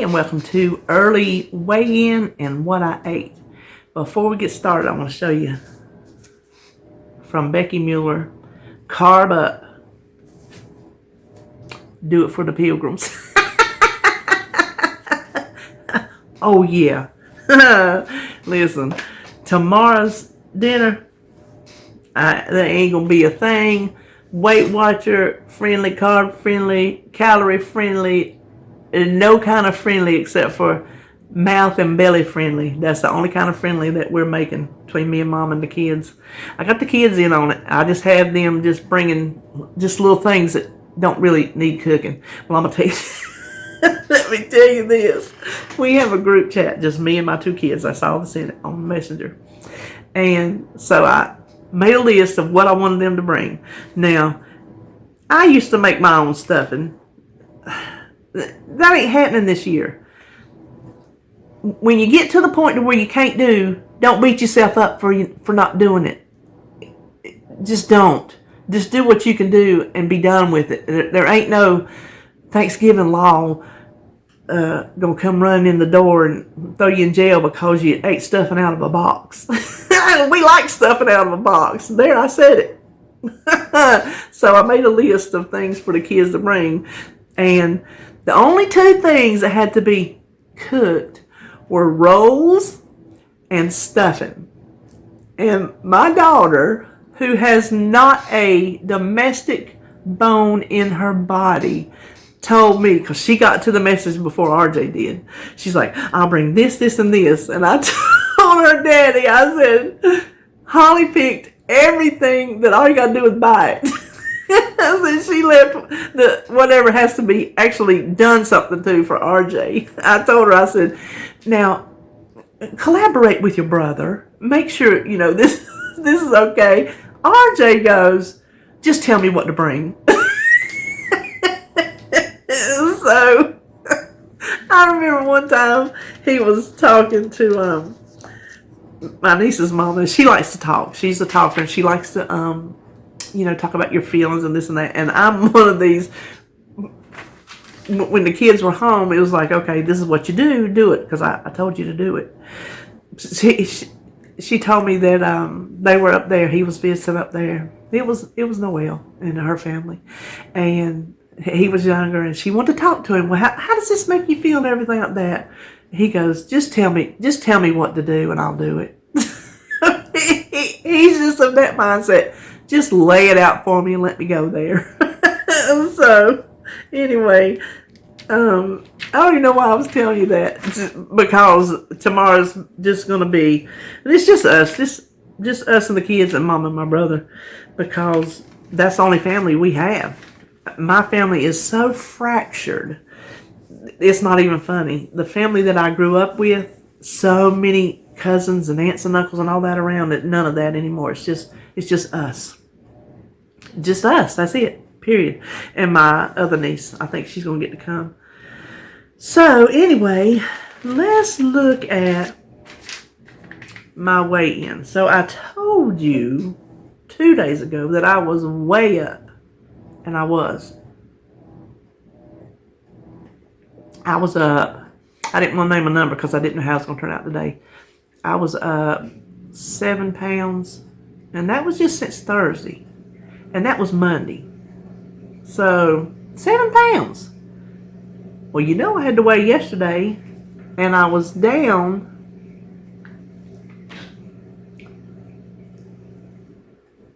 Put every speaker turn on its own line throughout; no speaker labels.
everybody, and welcome to Early Weigh-In and What I Ate. Before we get started, I want to show you from Becky Mueller, Carb Up. Do it for the pilgrims. Oh yeah. Listen, tomorrow's dinner, there ain't gonna be a thing. Weight Watcher friendly, carb friendly, calorie friendly, and no kind of friendly except for mouth and belly friendly. That's the only kind of friendly that we're making between me and Mom and the kids. I got the kids in on it. I just have them just bringing just little things that don't really need cooking. Well, I'm gonna tell you. Let me tell you this. We have a group chat, just me and my two kids. I saw this in it on Messenger. And so I made a list of what I wanted them to bring. Now, I used to make my own stuffing. That ain't happening this year. When you get to the point to where you can't don't beat yourself up for not doing it. Just don't. Just do what you can do and be done with it. There ain't no Thanksgiving law gonna come running in the door and throw you in jail because you ate stuffing out of a box. We like stuffing out of a box. There, I said it. So I made a list of things for the kids to bring, and the only two things that had to be cooked were rolls and stuffing. And my daughter, who has not a domestic bone in her body, told me, because she got to the message before RJ did. She's like, I'll bring this, this, and this. And I told her daddy, I said, Holly picked everything that all you got to do is buy it. I said she left the whatever has to be actually done something to for RJ. I told her, I said, now collaborate with your brother. Make sure, this is okay. RJ goes, just tell me what to bring. So I remember one time he was talking to my niece's mom, and she likes to talk. She's a talker, and she likes to talk about your feelings and this and that. And I'm one of these. When the kids were home, it was like, okay, this is what you do it, because I told you to do it. She told me that they were up there. He was visiting up there. It was Noelle and her family, and he was younger, and she wanted to talk to him. Well, how does this make you feel and everything like that? He goes, just tell me what to do, and I'll do it. He's just of that mindset. Just lay it out for me and let me go there. So, anyway, I don't even know why I was telling you that. Because tomorrow's just going to be, it's just us. Just us and the kids and Mom and my brother. Because that's the only family we have. My family is so fractured. It's not even funny. The family that I grew up with, so many cousins and aunts and uncles and all that around, that none of that anymore. It's just us. Just us. That's it. Period. And my other niece, I think she's going to get to come. So anyway, let's look at my weigh-in. So I told you 2 days ago that I was way up. And I was up. I didn't want to name a number because I didn't know how it's going to turn out today. I was up 7 pounds. And that was just since Thursday. And that was Monday. So, 7 pounds. Well, I had to weigh yesterday. And I was down.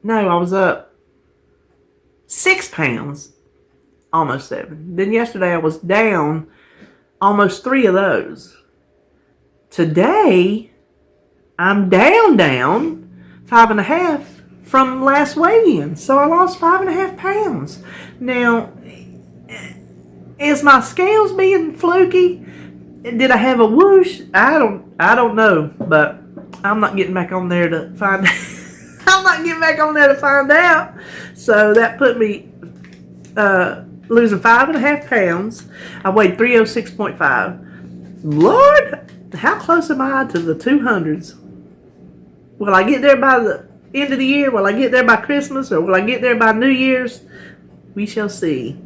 No, I was up 6 pounds. Almost 7. Then yesterday I was down almost 3 of those. Today, I'm down 5.5 from last weigh-in. So I lost 5.5 pounds. Now, is my scales being fluky? Did I have a whoosh? I don't know, but I'm not getting back on there to find out. I'm not getting back on there to find out. So that put me losing 5.5 pounds. I weighed 306.5. Lord, how close am I to the 200s? Will I get there by the end of the year? Will I get there by Christmas? Or will I get there by New Year's? We shall see.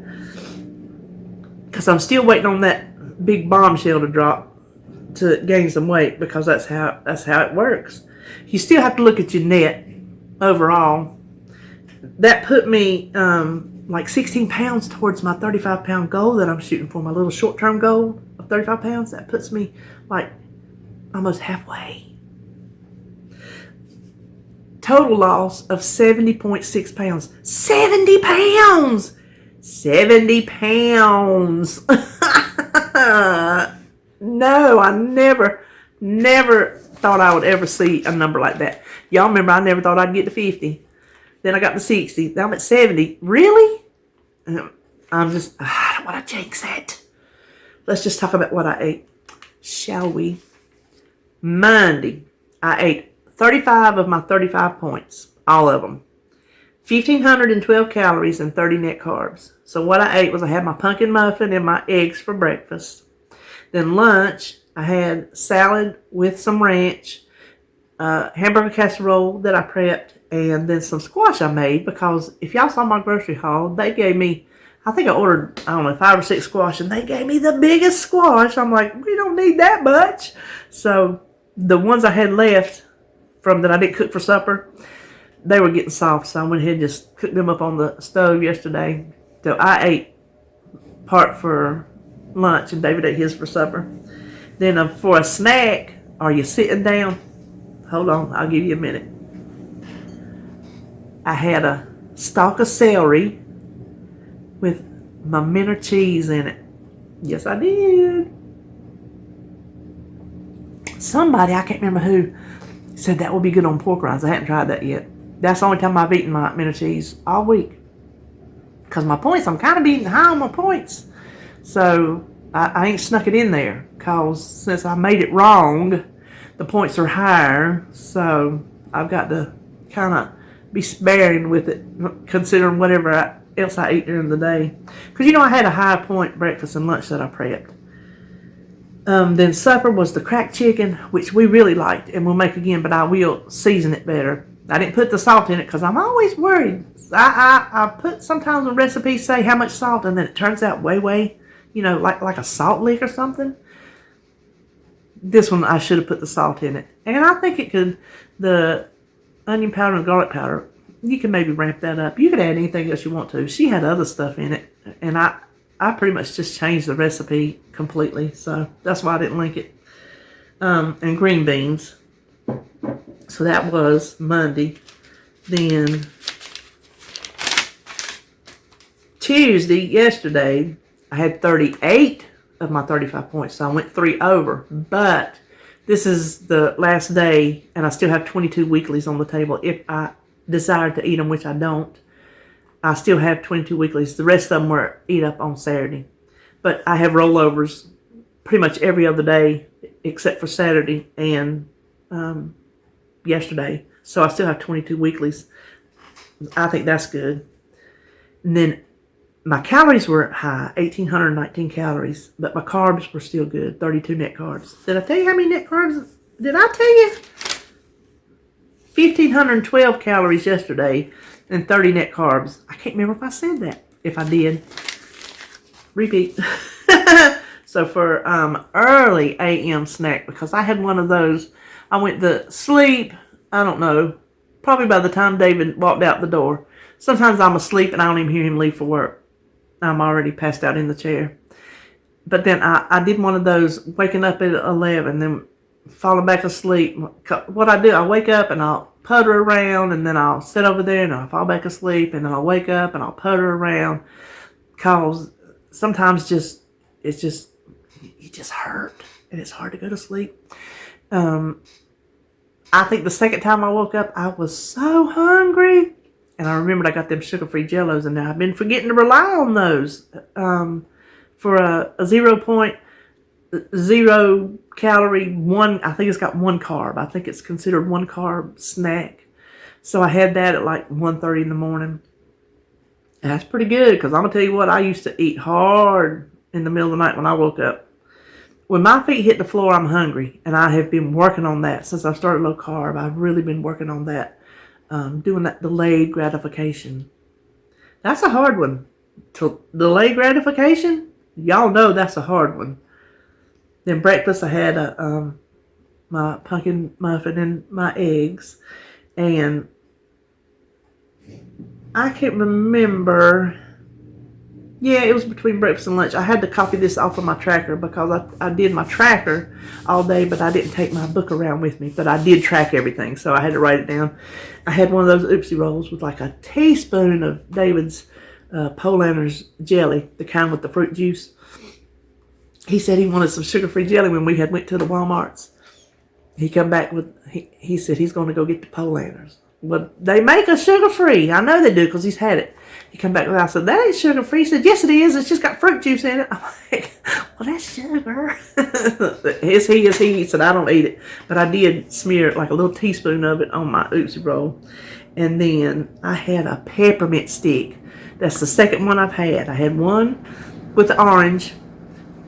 Because I'm still waiting on that big bombshell to drop to gain some weight, because that's how it works. You still have to look at your net overall. That put me like 16 pounds towards my 35-pound goal that I'm shooting for, my little short-term goal of 35 pounds. That puts me like almost halfway. Total loss of 70.6 pounds. 70 pounds! 70 pounds! No, I never thought I would ever see a number like that. Y'all remember I never thought I'd get to 50. Then I got to 60. Now I'm at 70. Really? I don't want to jinx it. Let's just talk about what I ate, shall we? Monday, I ate 35 of my 35 points. All of them. 1,512 calories and 30 net carbs. So what I ate was I had my pumpkin muffin and my eggs for breakfast. Then lunch, I had salad with some ranch, hamburger casserole that I prepped, and then some squash I made, because if y'all saw my grocery haul, they gave me, I think I ordered, 5 or 6 squash, and they gave me the biggest squash. I'm like, we don't need that much. So the ones I had left from that I didn't cook for supper, they were getting soft, so I went ahead and just cooked them up on the stove yesterday. So I ate part for lunch, and David ate his for supper. Then for a snack, are you sitting down? Hold on, I'll give you a minute. I had a stalk of celery with my Menor cheese in it. Yes, I did. Somebody, I can't remember who, said that would be good on pork rinds. I hadn't tried that yet. That's the only time I've eaten my Menor cheese all week. Because my points, I'm kind of beating high on my points. So I ain't snuck it in there, because since I made it wrong, the points are higher. So I've got to kind of be sparing with it, considering whatever else I eat during the day. Because, I had a high point breakfast and lunch that I prepped. Then supper was the cracked chicken, which we really liked and we'll make again, but I will season it better. I didn't put the salt in it because I'm always worried. I put sometimes when recipes say how much salt, and then it turns out way, like a salt lick or something. This one, I should have put the salt in it. And I think it could, the onion powder and garlic powder, you can maybe ramp that up. You could add anything else you want to. She had other stuff in it, and I pretty much just changed the recipe completely, so that's why I didn't link it. And green beans. So that was Monday. Then Tuesday, yesterday, I had 38 of my 35 points, so I went 3 over. But this is the last day, and I still have 22 weeklies on the table. If I desire to eat them, which I don't, I still have 22 weeklies. The rest of them were eat up on Saturday. But I have rollovers pretty much every other day except for Saturday and yesterday. So I still have 22 weeklies. I think that's good. And then my calories were high, 1,819 calories, but my carbs were still good, 32 net carbs. Did I tell you how many net carbs? Did I tell you? 1,512 calories yesterday and 30 net carbs. I can't remember if I said that. If I did, repeat. So for early a.m. snack, because I had one of those, I went to sleep, I don't know, probably by the time David walked out the door. Sometimes I'm asleep and I don't even hear him leave for work. I'm already passed out in the chair. But then I did one of those, waking up at 11, then falling back asleep. What I do, I wake up and I'll putter around, and then I'll sit over there and I'll fall back asleep, and then I'll wake up and I'll putter around. Cause sometimes you just hurt and it's hard to go to sleep. I think the second time I woke up, I was so hungry. And I remembered I got them sugar-free Jellos in there. I've been forgetting to rely on those for a 0.0 calorie, I think it's got 1 carb. I think it's considered 1 carb snack. So I had that at like 1:30 in the morning. And that's pretty good, because I'm going to tell you what, I used to eat hard in the middle of the night when I woke up. When my feet hit the floor, I'm hungry. And I have been working on that since I started low carb. I've really been working on that. Doing that delayed gratification. That's a hard one. To delay gratification, y'all know that's a hard one. Then breakfast, I had my pumpkin muffin and my eggs. And I can't remember. Yeah, it was between breakfast and lunch. I had to copy this off of my tracker because I did my tracker all day, but I didn't take my book around with me. But I did track everything, so I had to write it down. I had one of those oopsie rolls with like a teaspoon of David's Polanders jelly, the kind with the fruit juice. He said he wanted some sugar-free jelly when we had went to the Walmarts. He come back with, he said he's going to go get the Polanders. Well, they make a sugar-free. I know they do because he's had it. He come back with it. I said, that ain't sugar-free. He said, yes, it is. It's just got fruit juice in it. I'm like, well, that's sugar. It's he. He said, I don't eat it. But I did smear like a little teaspoon of it on my oopsie roll. And then I had a peppermint stick. That's the second one I've had. I had one with the orange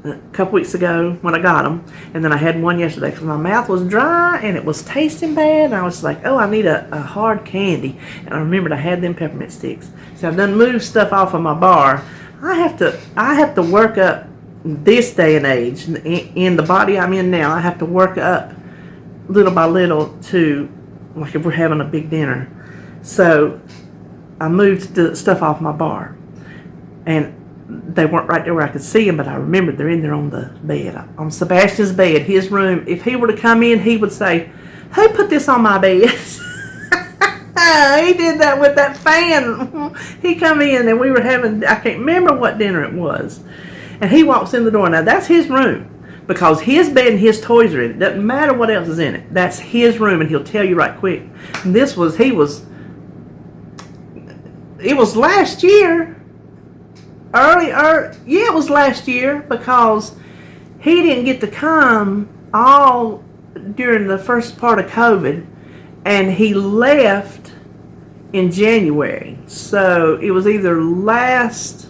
a couple weeks ago when I got them, and then I had one yesterday because my mouth was dry and it was tasting bad, and I was like, oh, I need a hard candy. And I remembered I had them peppermint sticks. So I've done moved stuff off of my bar. I have to work up this day and age in the body I'm in now. I have to work up little by little to, like, if we're having a big dinner. So I moved the stuff off my bar, and they weren't right there where I could see them, but I remembered they're in there on the bed, on Sebastian's bed, his room. If he were to come in, he would say, who put this on my bed? He did that with that fan. He come in and we were having, I can't remember what dinner it was, and he walks in the door. Now that's his room because his bed and his toys are in it. Doesn't matter what else is in it. That's his room, and he'll tell you right quick. And it was last year. It was last year because he didn't get to come all during the first part of COVID, and he left in January. So it was either last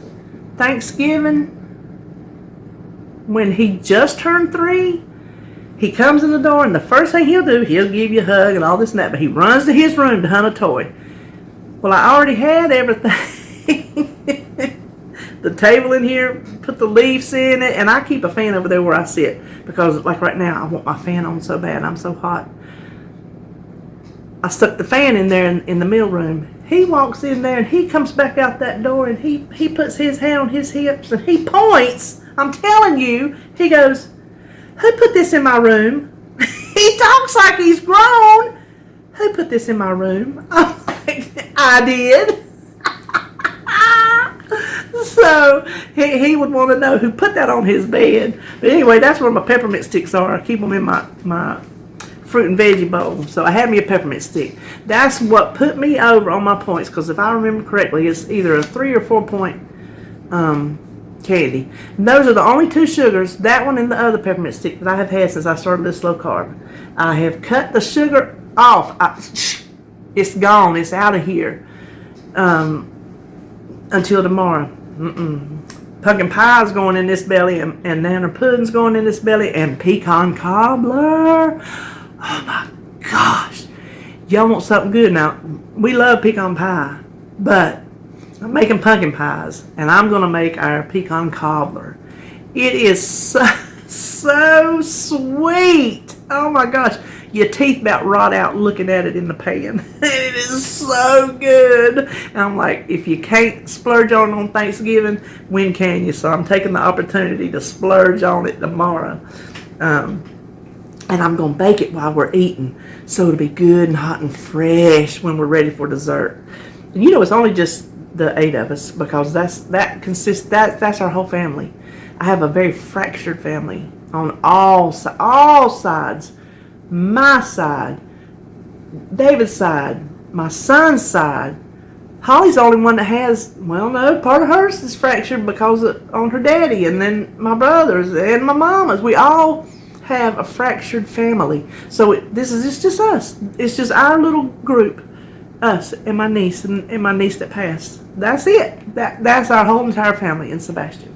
Thanksgiving when he just turned 3. He comes in the door, and the first thing he'll do, he'll give you a hug and all this and that, but he runs to his room to hunt a toy. Well, I already had everything. The table in here, put the leaves in it, and I keep a fan over there where I sit because, like right now, I want my fan on so bad. I'm so hot. I stuck the fan in there in the meal room. He walks in there and he comes back out that door and he puts his hand on his hips and he points. I'm telling you, he goes, who put this in my room? He talks like he's grown. Who put this in my room? I'm like, I did. So he would want to know who put that on his bed. But anyway, that's where my peppermint sticks are. I keep them in my fruit and veggie bowl. So I had me a peppermint stick. That's what put me over on my points, because if I remember correctly, it's either a 3 or 4 point candy. And those are the only 2 sugars, that one and the other peppermint stick, that I have had since I started this low carb. I have cut the sugar off. It's gone. It's out of here until tomorrow. Pumpkin pie is going in this belly, and nanner pudding's going in this belly, and pecan cobbler. Oh my gosh. Y'all want something good. Now, we love pecan pie, but I'm making pumpkin pies, and I'm going to make our pecan cobbler. It is so sweet. Oh my gosh. Your teeth about rot out looking at it in the pan. It is so good. And I'm like, if you can't splurge on Thanksgiving, when can you? So I'm taking the opportunity to splurge on it tomorrow. And I'm going to bake it while we're eating, so it'll be good and hot and fresh when we're ready for dessert. And you know, it's only just the 8 of us, because that's our whole family. I have a very fractured family on all sides. My side, David's side, my son's side. Holly's the only one that has, well, no, part of hers is fractured because on her daddy, and then my brothers and my mamas. We all have a fractured family. So it's just us. It's just our little group, us and my niece and my niece that passed. That's it. That's our whole entire family in Sebastian.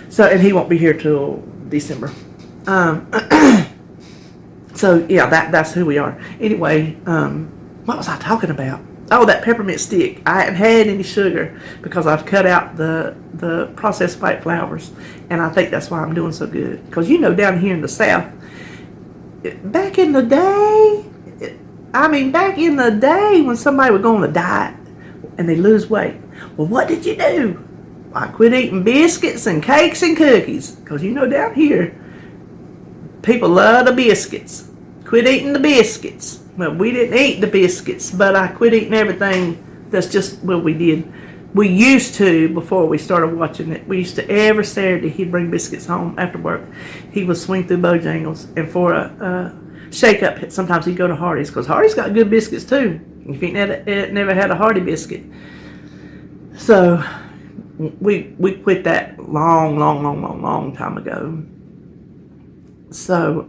So, and he won't be here till December. So yeah, that's who we are. Anyway, what was I talking about? Oh, that peppermint stick. I haven't had any sugar because I've cut out the processed white flours. And I think that's why I'm doing so good. Because down here in the South, back in the day, back in the day when somebody would go on a diet and they lose weight. Well, what did you do? I quit eating biscuits and cakes and cookies. Because down here, people love the biscuits. Quit eating the biscuits. Well, we didn't eat the biscuits, but I quit eating everything. That's just what we did. We used to, before we started watching it, we used to every Saturday, he'd bring biscuits home after work. He would swing through Bojangles, and for a shake-up, sometimes he'd go to Hardee's, because Hardee's got good biscuits too, if you never had a Hardy biscuit. So, we quit that long time ago. So,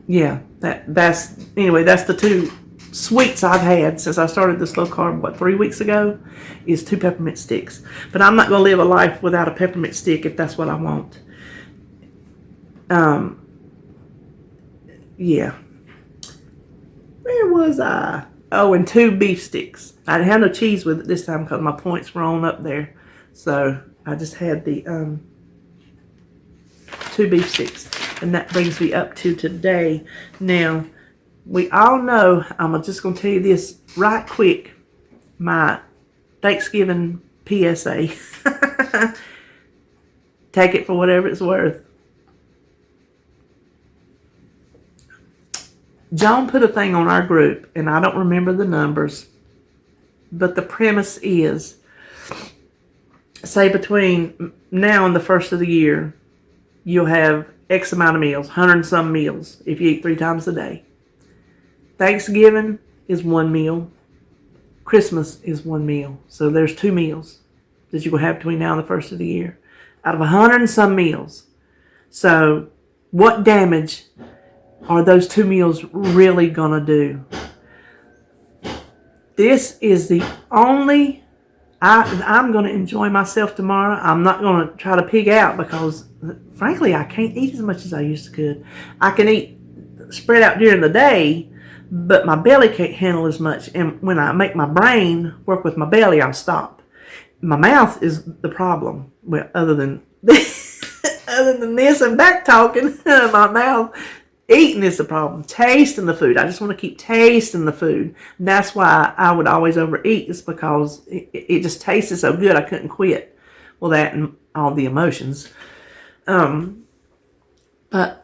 yeah, that's the two sweets I've had since I started this low carb, 3 weeks ago, is 2 peppermint sticks. But I'm not going to live a life without a peppermint stick if that's what I want. Yeah. Where was I? Oh, and 2 beef sticks. I didn't have no cheese with it this time because my points were on up there. So I just had the 2 beef sticks. And that brings me up to today. Now, we all know, I'm just going to tell you this right quick, my Thanksgiving PSA. Take it for whatever it's worth. John put a thing on our group, and I don't remember the numbers, but the premise is, say between now and the first of the year, you'll have X amount of meals, 100 and some meals, if you eat 3 times a day. Thanksgiving is 1 meal. Christmas is 1 meal. So there's 2 meals that you will have between now and the first of the year, out of 100 and some meals. So what damage are those 2 meals really going to do? This is the only... I'm going to enjoy myself tomorrow. I'm not going to try to pig out because, frankly, I can't eat as much as I used to could. I can eat spread out during the day, but my belly can't handle as much. And when I make my brain work with my belly, I'll stop. My mouth is the problem. Well, other than this and back talking, my mouth... Eating is the problem. Tasting the food. I just want to keep tasting the food. And that's why I would always overeat. It's because it just tasted so good I couldn't quit. Well, that and all the emotions. But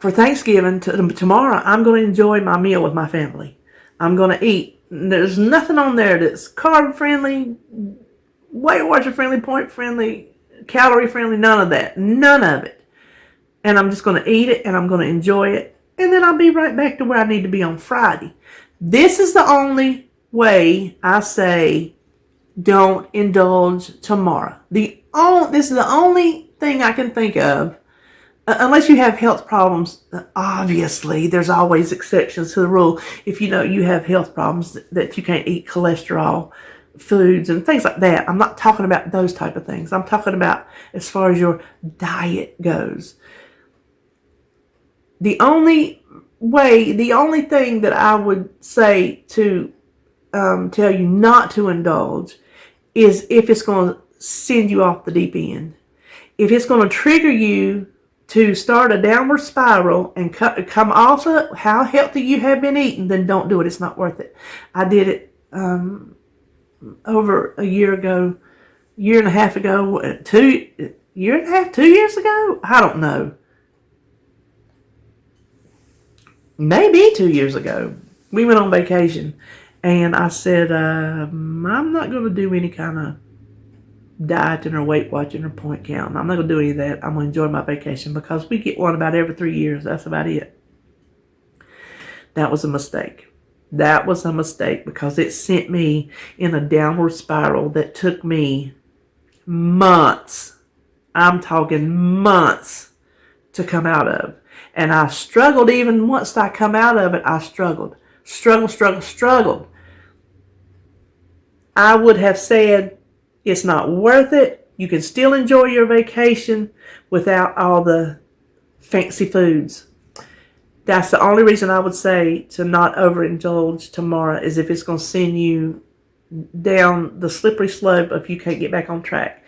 for Thanksgiving, tomorrow, I'm going to enjoy my meal with my family. I'm going to eat. There's nothing on there that's carb friendly, Weight Watcher friendly, point friendly, calorie friendly, none of that. None of it. And I'm just going to eat it and I'm going to enjoy it. And then I'll be right back to where I need to be on Friday. This is the only way I say don't indulge tomorrow. This is the only thing I can think of. Unless you have health problems, obviously, there's always exceptions to the rule. If you have health problems that you can't eat cholesterol foods and things like that. I'm not talking about those type of things. I'm talking about as far as your diet goes. The only thing that I would say to tell you not to indulge is if it's going to send you off the deep end. If it's going to trigger you to start a downward spiral and come off of how healthy you have been eating, then don't do it. It's not worth it. I did it over a year ago, year and a half ago, 2 years ago? I don't know. Maybe 2 years ago, we went on vacation, and I said, I'm not going to do any kind of dieting or weight watching or point counting. I'm not going to do any of that. I'm going to enjoy my vacation because we get one about every 3 years. That's about it. That was a mistake. That was a mistake because it sent me in a downward spiral that took me months. I'm talking months to come out of. And I struggled even once I come out of it. I struggled. Struggled. I would have said it's not worth it. You can still enjoy your vacation without all the fancy foods. That's the only reason I would say to not overindulge tomorrow is if it's going to send you down the slippery slope if you can't get back on track.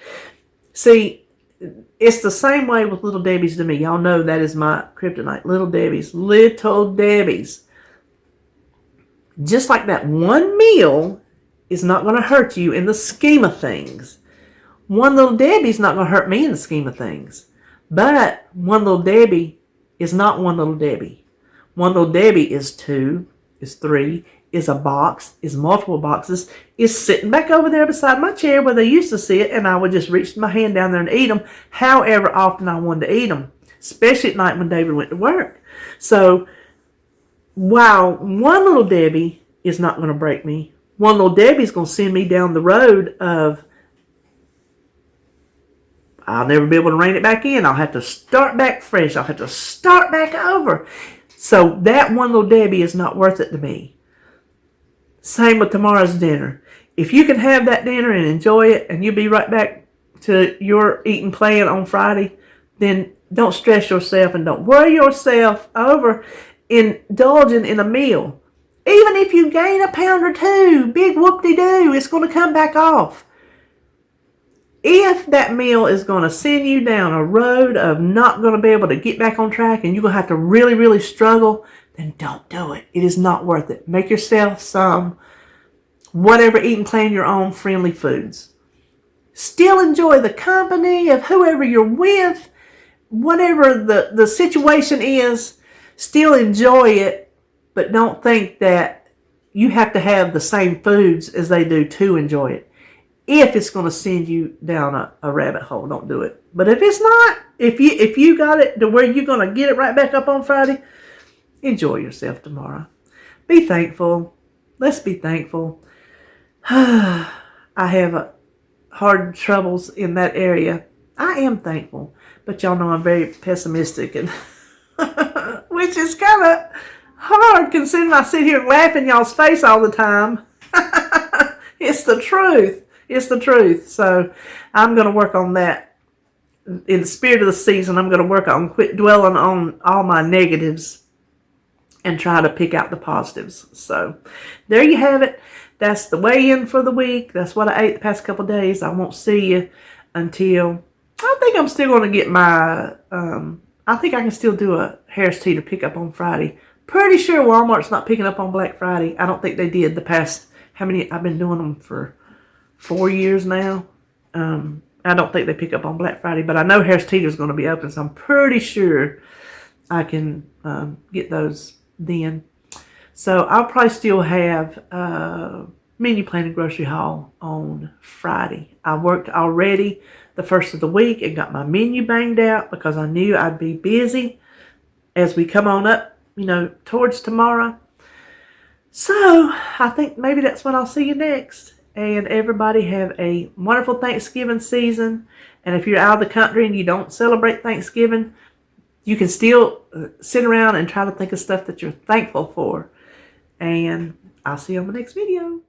See, it's the same way with Little Debbie's to me. Y'all know that is my kryptonite. Little Debbie's. Little Debbie's. Just like that one meal is not going to hurt you in the scheme of things. One Little Debbie's not going to hurt me in the scheme of things. But one Little Debbie is not one Little Debbie. One Little Debbie is 2, is 3, is a box, is multiple boxes, is sitting back over there beside my chair where they used to sit, and I would just reach my hand down there and eat them however often I wanted to eat them, especially at night when David went to work. So while one Little Debbie is not going to break me, one Little Debbie is going to send me down the road of I'll never be able to rein it back in. I'll have to start back fresh. I'll have to start back over. So that one Little Debbie is not worth it to me. Same with tomorrow's dinner. If you can have that dinner and enjoy it and you'll be right back to your eating plan on Friday, then don't stress yourself and don't worry yourself over indulging in a meal. Even if you gain a pound or 2, big whoop-de-doo, it's going to come back off. If that meal is going to send you down a road of not going to be able to get back on track and you're going to have to really, really struggle, then don't do it. It is not worth it. Make yourself some whatever eating plan you're on, friendly foods. Still enjoy the company of whoever you're with, whatever the situation is, still enjoy it, but don't think that you have to have the same foods as they do to enjoy it. If it's going to send you down a rabbit hole, don't do it. But if it's not, if you got it to where you're going to get it right back up on Friday, enjoy yourself tomorrow. Be thankful. Let's be thankful. I have hard troubles in that area. I am thankful, but y'all know I'm very pessimistic, and which is kind of hard considering I sit here laughing y'all's face all the time. It's the truth. It's the truth. So I'm going to work on that. In the spirit of the season, I'm going to work on quit dwelling on all my negatives and try to pick out the positives. So there you have it. That's the weigh-in for the week. That's what I ate the past couple of days. I won't see you until, I think I'm still going to get my, I think I can still do a Harris Teeter pickup on Friday. Pretty sure Walmart's not picking up on Black Friday. I don't think they did the past, how many, I've been doing them for 4 years now. I don't think they pick up on Black Friday, but I know Harris Teeter's going to be open, so I'm pretty sure I can get those then. So I'll probably still have menu plan and grocery haul on Friday. I worked already the first of the week and got my menu banged out because I knew I'd be busy as we come on up, towards tomorrow. So I think maybe that's when I'll see you next. And everybody have a wonderful Thanksgiving season. And if you're out of the country and you don't celebrate Thanksgiving, you can still sit around and try to think of stuff that you're thankful for. And I'll see you on the next video.